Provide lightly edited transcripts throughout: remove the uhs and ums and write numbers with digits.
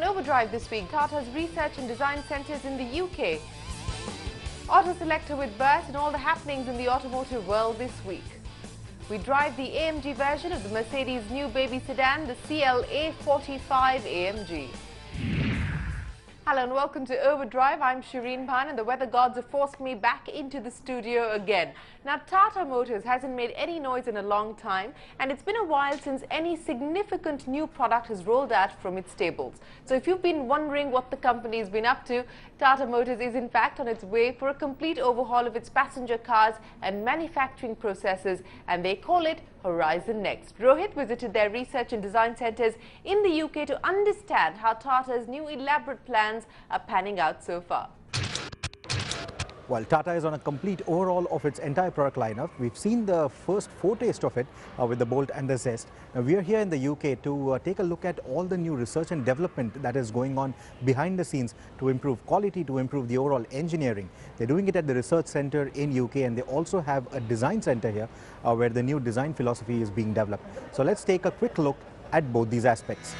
On Overdrive this week, Tata's research and design centres in the UK. Auto Selector with Bert and all the happenings in the automotive world this week. We drive the AMG version of the Mercedes' new baby sedan, the CLA45 AMG. Hello and welcome to Overdrive. I'm Shireen Bhan and the weather gods have forced me back into the studio again. Now, Tata Motors hasn't made any noise in a long time, and it's been a while since any significant new product has rolled out from its stables. So if you've been wondering what the company's been up to, Tata Motors is in fact on its way for a complete overhaul of its passenger cars and manufacturing processes, and they call it Horizon Next. Rohit visited their research and design centres in the UK to understand how Tata's new elaborate plans are panning out so far. Well, Tata is on a complete overhaul of its entire product lineup. We've seen the first foretaste of it with the Bolt and the Zest. Now, we are here in the UK to take a look at all the new research and development that is going on behind the scenes to improve quality, to improve the overall engineering. They're doing it at the research centre in UK, and they also have a design centre here where the new design philosophy is being developed. So let's take a quick look at both these aspects.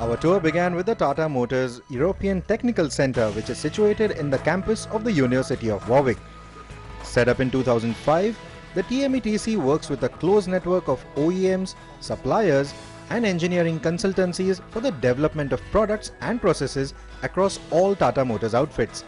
Our tour began with the Tata Motors European Technical Centre, which is situated in the campus of the University of Warwick. Set up in 2005, the TMETC works with a close network of OEMs, suppliers and engineering consultancies for the development of products and processes across all Tata Motors outfits.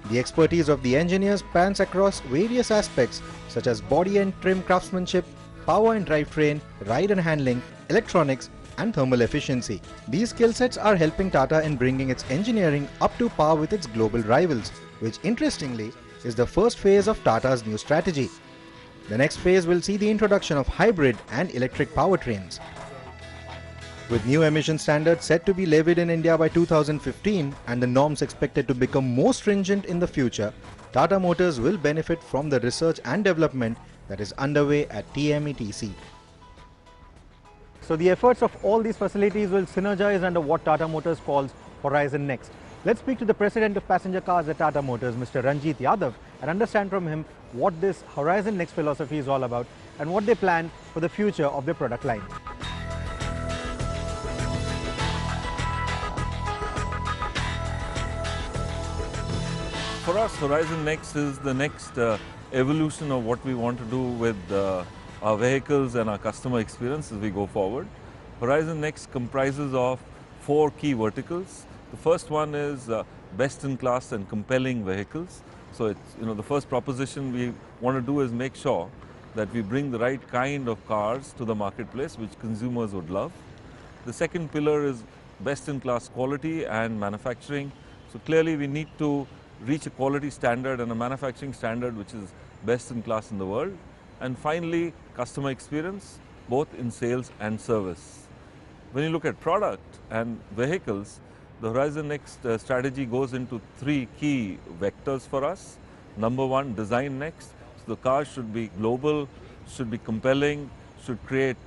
The expertise of the engineers spans across various aspects such as body and trim craftsmanship, power and drivetrain, ride and handling, electronics and thermal efficiency. These skill sets are helping Tata in bringing its engineering up to par with its global rivals, which interestingly is the first phase of Tata's new strategy. The next phase will see the introduction of hybrid and electric powertrains. With new emission standards set to be levied in India by 2015 and the norms expected to become more stringent in the future, Tata Motors will benefit from the research and development that is underway at TMETC. So the efforts of all these facilities will synergize under what Tata Motors calls Horizon Next. Let's speak to the president of passenger cars at Tata Motors, Mr. Ranjit Yadav, and understand from him what this Horizon Next philosophy is all about and what they plan for the future of their product line. For us, Horizon Next is the next evolution of what we want to do with our vehicles and our customer experience as we go forward. Horizon Next comprises of 4 key verticals. The first one is best-in-class and compelling vehicles. So it's, the first proposition we want to do is make sure that we bring the right kind of cars to the marketplace which consumers would love. The second pillar is best-in-class quality and manufacturing. So clearly we need to reach a quality standard and a manufacturing standard which is best in class in the world. And finally, customer experience, both in sales and service. When you look at product and vehicles, the Horizon Next strategy goes into 3 key vectors for us. Number 1, design next. So the car should be global, should be compelling, should create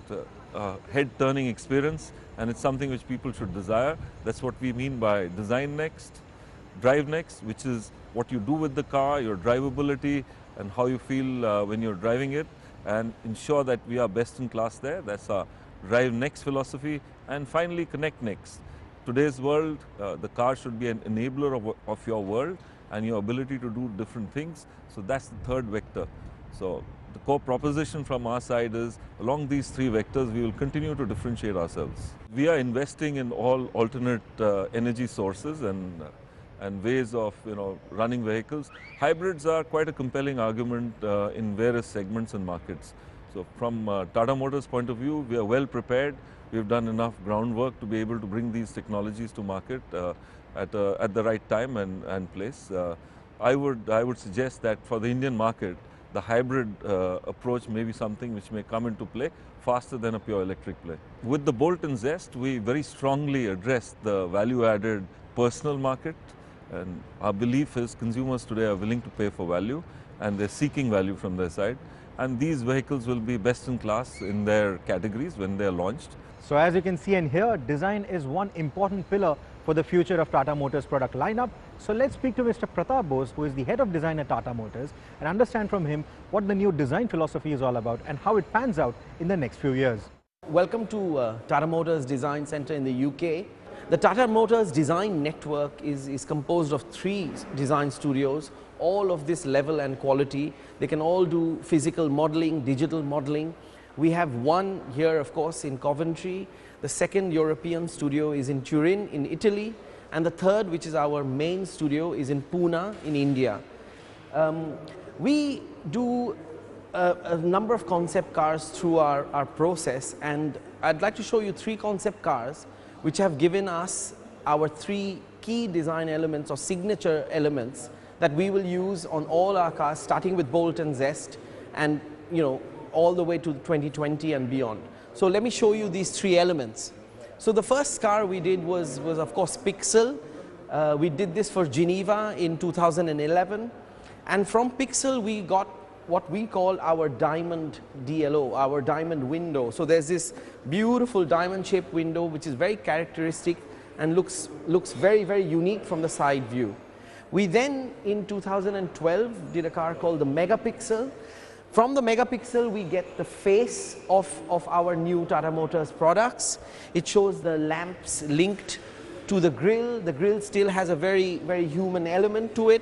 a head-turning experience, and it's something which people should desire. That's what we mean by design next. Drive next, which is what you do with the car, your drivability and how you feel when you're driving it, and ensure that we are best in class there. That's our drive next philosophy. And finally, connect next. Today's world, the car should be an enabler of your world and your ability to do different things. So that's the third vector. So the core proposition from our side is along these 3 vectors, we will continue to differentiate ourselves. We are investing in all alternate energy sources and ways of running vehicles. Hybrids are quite a compelling argument in various segments and markets. So from Tata Motors' point of view, we are well prepared. We've done enough groundwork to be able to bring these technologies to market at the right time and place. I would suggest that for the Indian market, the hybrid approach may be something which may come into play faster than a pure electric play. With the Bolt and Zest, we very strongly address the value-added personal market. And our belief is consumers today are willing to pay for value and they're seeking value from their side. And these vehicles will be best in class in their categories when they're launched. So as you can see and hear, design is one important pillar for the future of Tata Motors product lineup. So let's speak to Mr. Pratap Bose, who is the head of design at Tata Motors, and understand from him what the new design philosophy is all about and how it pans out in the next few years. Welcome to Tata Motors Design Centre in the UK. The Tata Motors Design Network is composed of 3 design studios, all of this level and quality. They can all do physical modelling, digital modelling. We have one here, of course, in Coventry. The second European studio is in Turin, in Italy. And the third, which is our main studio, is in Pune, in India. We do a number of concept cars through our process, and I'd like to show you 3 concept cars which have given us our 3 key design elements or signature elements that we will use on all our cars, starting with Bolt and Zest, and all the way to 2020 and beyond. So let me show you these 3 elements. So the first car we did was of course Pixel. We did this for Geneva in 2011, and from Pixel we got what we call our diamond DLO, our diamond window. So there's this beautiful diamond shaped window which is very characteristic and looks very, very unique from the side view. We then in 2012 did a car called the Megapixel. From the Megapixel we get the face of our new Tata Motors products. It shows the lamps linked to the grille. The grille still has a very, very human element to it,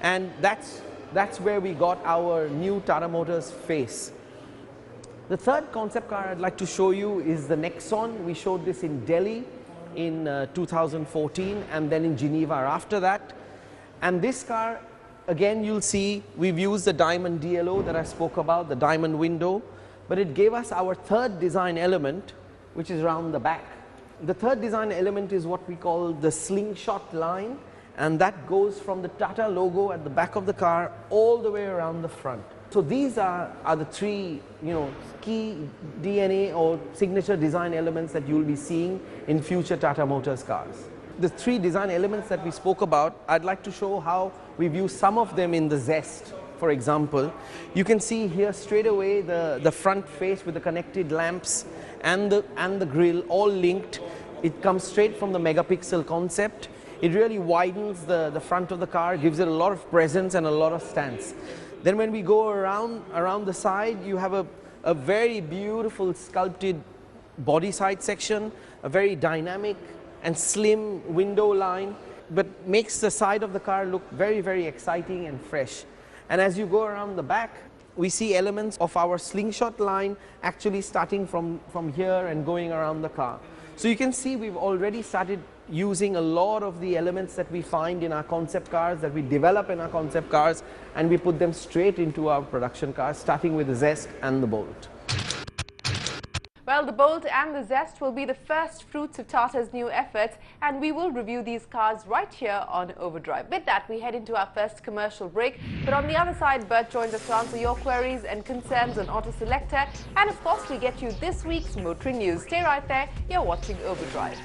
and that's where we got our new Tata Motors face. The third concept car I'd like to show you is the Nexon. We showed this in Delhi in 2014 and then in Geneva after that. And this car, again, you'll see we've used the diamond DLO that I spoke about, the diamond window, but it gave us our third design element, which is around the back. The third design element is what we call the slingshot line, and that goes from the Tata logo at the back of the car all the way around the front. So these are the 3 key DNA or signature design elements that you'll be seeing in future Tata Motors cars. The 3 design elements that we spoke about, I'd like to show how we've used some of them in the Zest. For example, you can see here straight away the front face with the connected lamps and the grille all linked. It comes straight from the Megapixel concept. It really widens the front of the car, gives it a lot of presence and a lot of stance. Then when we go around the side, you have a very beautiful sculpted body side section, a very dynamic and slim window line, but makes the side of the car look very, very exciting and fresh. And as you go around the back, we see elements of our slingshot line actually starting from here and going around the car. So you can see we've already started using a lot of the elements that we find in our concept cars, that we develop in our concept cars, and we put them straight into our production cars, starting with the Zest and the Bolt. Well, the Bolt and the Zest will be the first fruits of Tata's new efforts, and we will review these cars right here on Overdrive. With that, we head into our first commercial break. But on the other side, Bert joins us to answer your queries and concerns on Auto Selector. And of course, we get you this week's motoring news. Stay right there. You're watching Overdrive.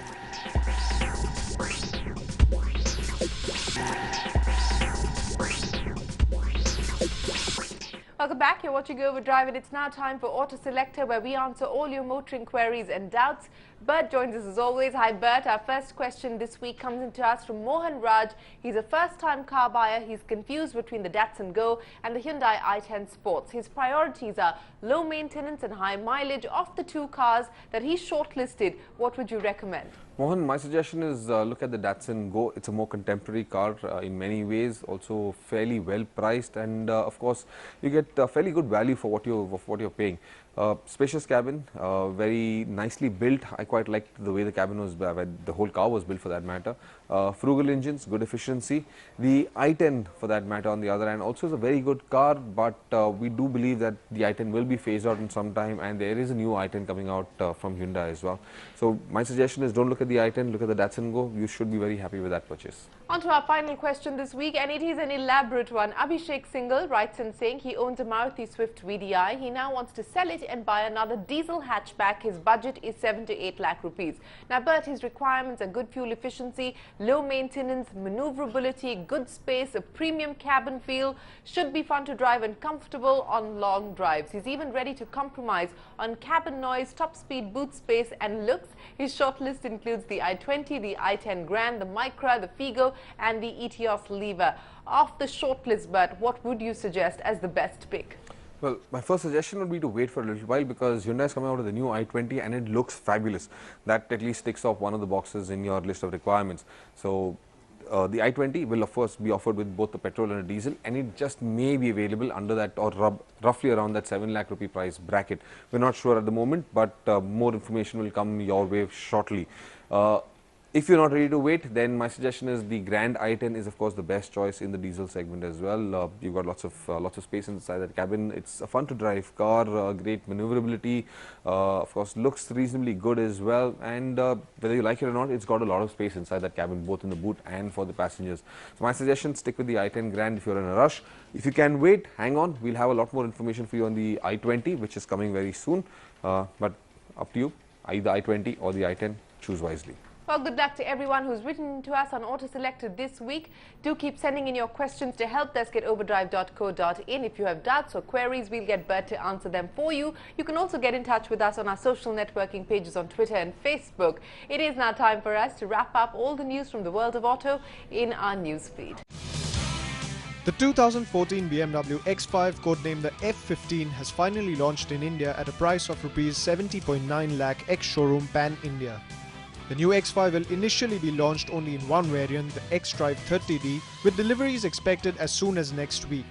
Welcome back, you're watching Overdrive, and it's now time for Auto Selector, where we answer all your motoring queries and doubts. Bert joins us as always. Hi Bert, our first question this week comes into us from Mohan Raj. He's a first-time car buyer. He's confused between the Datsun Go and the Hyundai i10 Sports. His priorities are low maintenance and high mileage. Of the 2 cars that he's shortlisted, what would you recommend? Mohan, my suggestion is look at the Datsun Go. It's a more contemporary car in many ways, also fairly well priced, and of course you get fairly good value for what you're paying. Spacious cabin, very nicely built. I quite liked the way the cabin was, the whole car was built for that matter. Frugal engines, good efficiency. The i10 for that matter on the other hand also is a very good car, but we do believe that the i10 will be phased out in some time, and there is a new i10 coming out from Hyundai as well. So my suggestion is don't look at the i10, look at the Datsun Go. You should be very happy with that purchase. On to our final question this week, and it is an elaborate one. Abhishek Singhal writes in saying he owns a Maruti Swift VDI. He now wants to sell it and buy another diesel hatchback. His budget is 7 to 8 8 lakh rupees. Now, but his requirements are good fuel efficiency, low maintenance, maneuverability, good space, a premium cabin feel, should be fun to drive and comfortable on long drives. He's even ready to compromise on cabin noise, top speed, boot space and looks. His shortlist includes the i20, the i10 Grand, the Micra, the Figo and the Etios Lever. Off the shortlist, but what would you suggest as the best pick? Well, my first suggestion would be to wait for a little while, because Hyundai is coming out with the new i20 and it looks fabulous. That at least ticks off one of the boxes in your list of requirements. So the i20 will of course be offered with both the petrol and a diesel, and it just may be available under that, or roughly around that 7 lakh rupee price bracket. We're not sure at the moment, but more information will come your way shortly. If you're not ready to wait, then my suggestion is the Grand i10 is of course the best choice in the diesel segment as well. You've got lots of space inside that cabin. It's a fun to drive car, great maneuverability, of course looks reasonably good as well, and whether you like it or not, it's got a lot of space inside that cabin, both in the boot and for the passengers. So my suggestion, stick with the i10 Grand if you're in a rush. If you can wait, hang on, we'll have a lot more information for you on the i20, which is coming very soon, but up to you, either i20 or the i10, choose wisely. Well, good luck to everyone who's written to us on Auto Selected this week. Do keep sending in your questions to helpdesk@overdrive.co.in. If you have doubts or queries, we'll get Bert to answer them for you. You can also get in touch with us on our social networking pages on Twitter and Facebook. It is now time for us to wrap up all the news from the world of auto in our news feed. The 2014 BMW X5, codenamed the F15, has finally launched in India at a price of Rs 70.9 lakh ex-showroom pan-India. The new X5 will initially be launched only in one variant, the X-Drive 30D, with deliveries expected as soon as next week.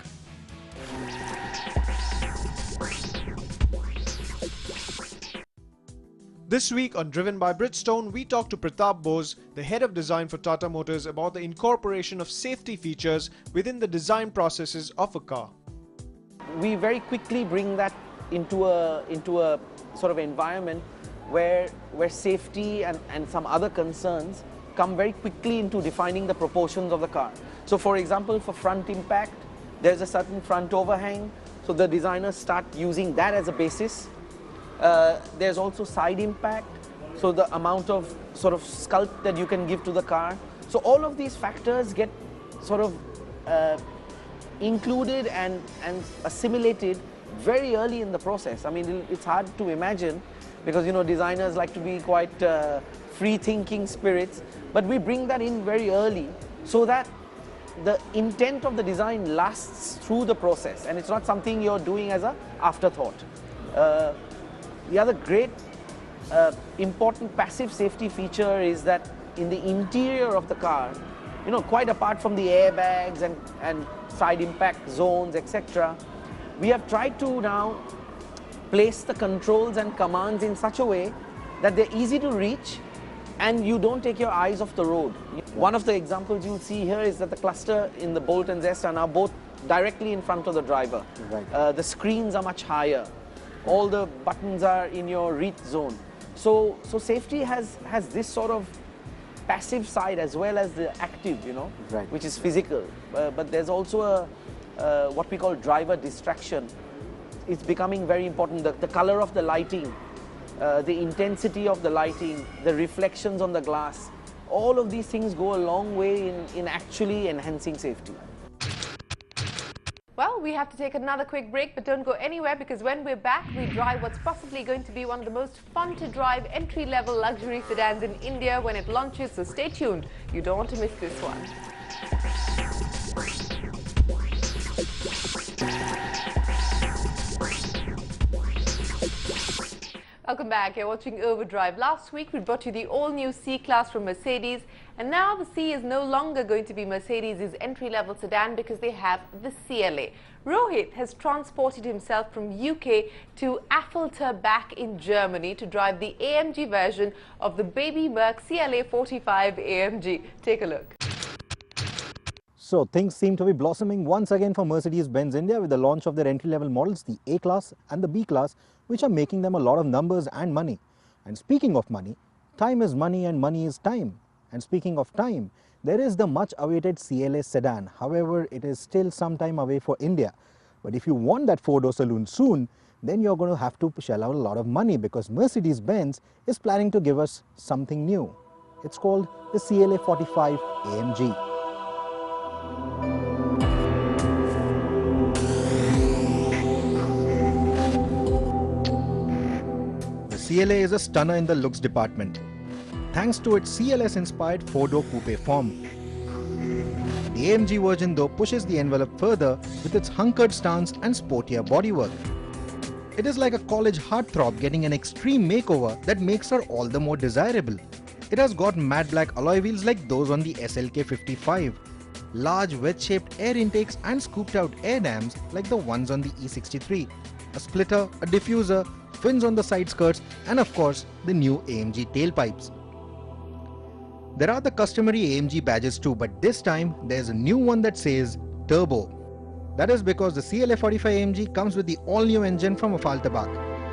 This week on Driven by Bridgestone, we talked to Pratap Bose, the head of design for Tata Motors, about the incorporation of safety features within the design processes of a car. We very quickly bring that into a sort of environment where safety and some other concerns come very quickly into defining the proportions of the car. So for example, for front impact, there's a certain front overhang, so the designers start using that as a basis. There's also side impact, so the amount of sort of sculpt that you can give to the car. So all of these factors get sort of included and assimilated very early in the process. I mean, it's hard to imagine, because you know designers like to be quite free-thinking spirits, but we bring that in very early so that the intent of the design lasts through the process, and it's not something you're doing as an afterthought. The other great important passive safety feature is that in the interior of the car, you know, quite apart from the airbags and side impact zones, etc., we have tried to now place the controls and commands in such a way that they're easy to reach and you don't take your eyes off the road. One of the examples you'll see here is that the cluster in the Bolt and Zest are now both directly in front of the driver. Right. The screens are much higher. All the buttons are in your reach zone. So safety has this sort of passive side as well as the active, you know, right, which is physical. But there's also a what we call driver distraction. It's becoming very important. The color of the lighting, the intensity of the lighting, the reflections on the glass, all of these things go a long way in actually enhancing safety. Well, we have to take another quick break, but don't go anywhere, because when we're back, we drive what's possibly going to be one of the most fun to drive entry-level luxury sedans in India when it launches, so stay tuned. You don't want to miss this one. Welcome back. You're watching Overdrive. Last week we brought you the all-new C-Class from Mercedes, and now the C is no longer going to be Mercedes' entry-level sedan because they have the CLA. Rohit has transported himself from UK to Affelterbach in Germany to drive the AMG version of the baby Merc CLA 45 AMG. Take a look. So things seem to be blossoming once again for Mercedes-Benz India with the launch of their entry-level models, the A-Class and the B-Class, which are making them a lot of numbers and money. And speaking of money, time is money and money is time. And speaking of time, there is the much-awaited CLA sedan. However, it is still some time away for India. But if you want that four-door saloon soon, then you're going to have to shell out a lot of money, because Mercedes-Benz is planning to give us something new. It's called the CLA 45 AMG. The CLA is a stunner in the looks department, thanks to its CLS-inspired four-door coupe form. The AMG version though pushes the envelope further with its hunkered stance and sportier bodywork. It is like a college heartthrob getting an extreme makeover that makes her all the more desirable. It has got matte black alloy wheels like those on the SLK 55, large wedge-shaped air intakes and scooped-out air dams like the ones on the E63, a splitter, a diffuser, fins on the side skirts, and of course the new AMG tailpipes. There are the customary AMG badges too, but this time there's a new one that says Turbo. That is because the CLA 45 AMG comes with the all-new engine from Affalterbach,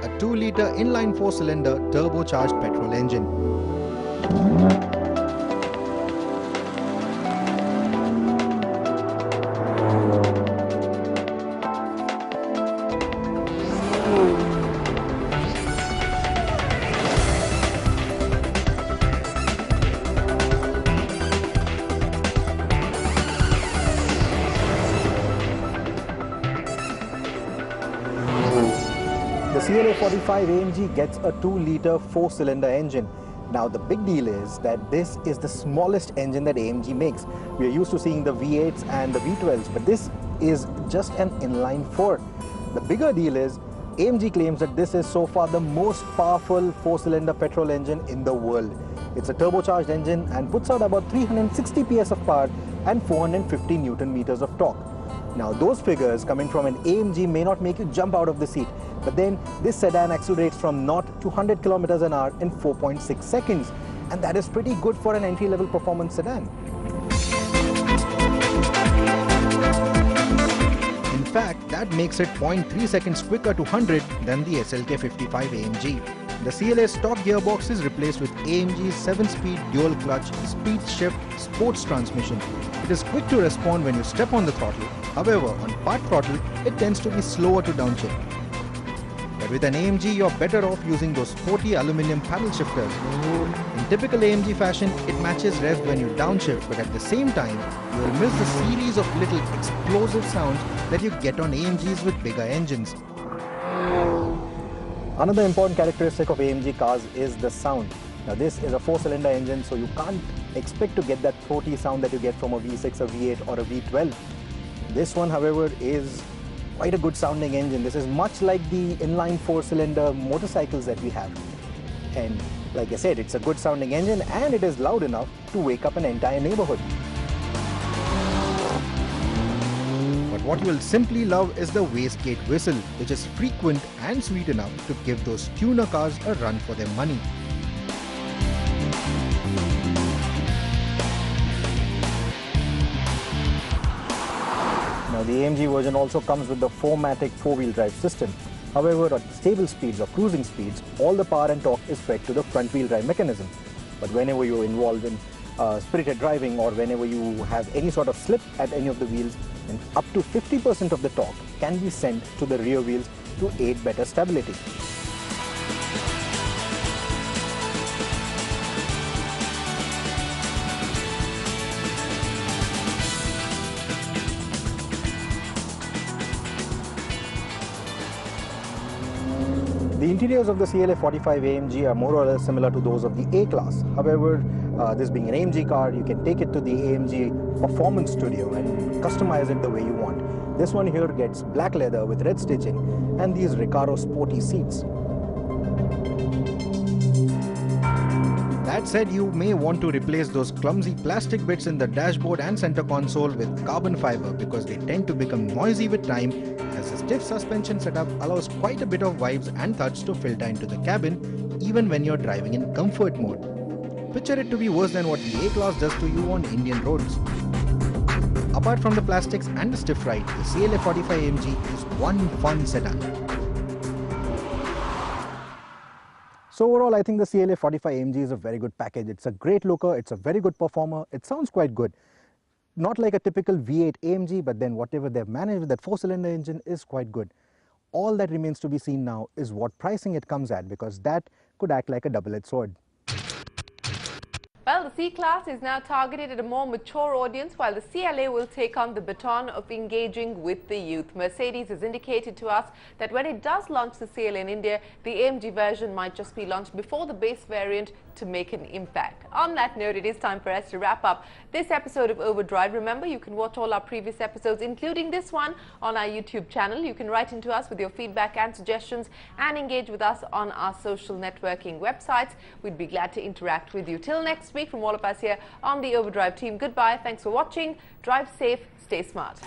a 2-litre inline 4-cylinder turbocharged petrol engine. The CLA 45 AMG gets a 2-litre 4-cylinder engine. Now the big deal is that this is the smallest engine that AMG makes. We are used to seeing the V8s and the V12s, but this is just an inline 4. The bigger deal is AMG claims that this is so far the most powerful 4-cylinder petrol engine in the world. It's a turbocharged engine and puts out about 360 PS of power and 450 Newton meters of torque. Now those figures coming from an AMG may not make you jump out of the seat, but then this sedan accelerates from 0 to 100 kilometers an hour in 4.6 seconds, and that is pretty good for an entry-level performance sedan. In fact, that makes it 0.3 seconds quicker to 100 than the SLK 55 AMG. The CLA stock gearbox is replaced with AMG's 7-speed dual-clutch speed shift sports transmission. It is quick to respond when you step on the throttle. However, on part throttle, it tends to be slower to downshift. But with an AMG, you're better off using those sporty aluminium paddle shifters. In typical AMG fashion, it matches revs when you downshift, but at the same time, you will miss the series of little explosive sounds that you get on AMGs with bigger engines. Another important characteristic of AMG cars is the sound. Now this is a 4-cylinder engine, so you can't expect to get that throaty sound that you get from a V6, a V8 or a V12. This one, however, is quite a good sounding engine. This is much like the inline 4-cylinder motorcycles that we have. And like I said, it's a good sounding engine and it is loud enough to wake up an entire neighborhood. But what you will simply love is the wastegate whistle, which is frequent and sweet enough to give those tuner cars a run for their money. Now the AMG version also comes with the 4MATIC 4-wheel drive system. However, at stable speeds or cruising speeds, all the power and torque is fed to the front-wheel drive mechanism. But whenever you're involved in spirited driving or whenever you have any sort of slip at any of the wheels, then up to 50% of the torque can be sent to the rear wheels to aid better stability. The interiors of the CLA 45 AMG are more or less similar to those of the A-Class. However, this being an AMG car, you can take it to the AMG Performance Studio and customize it the way you want. This one here gets black leather with red stitching and these Recaro sporty seats. That said, you may want to replace those clumsy plastic bits in the dashboard and center console with carbon fiber because they tend to become noisy with time, as the stiff suspension setup allows quite a bit of vibes and thuds to filter into the cabin even when you're driving in comfort mode. Picture it to be worse than what the A-Class does to you on Indian roads. Apart from the plastics and the stiff ride, the CLA 45 AMG is one fun sedan. So overall, I think the CLA 45 AMG is a very good package. It's a great looker, it's a very good performer, it sounds quite good. Not like a typical V8 AMG, but then whatever they've managed with that 4-cylinder engine is quite good. all that remains to be seen now is what pricing it comes at, because that could act like a double-edged sword. Well, the C-Class is now targeted at a more mature audience, while the CLA will take on the baton of engaging with the youth. Mercedes has indicated to us that when it does launch the CLA in India, the AMG version might just be launched before the base variant to make an impact. On that note, it is time for us to wrap up this episode of Overdrive. Remember, you can watch all our previous episodes, including this one, on our YouTube channel. You can write into us with your feedback and suggestions and engage with us on our social networking websites. We'd be glad to interact with you. Till next week, from all of us here on the Overdrive team, goodbye. Thanks for watching. Drive safe, stay smart.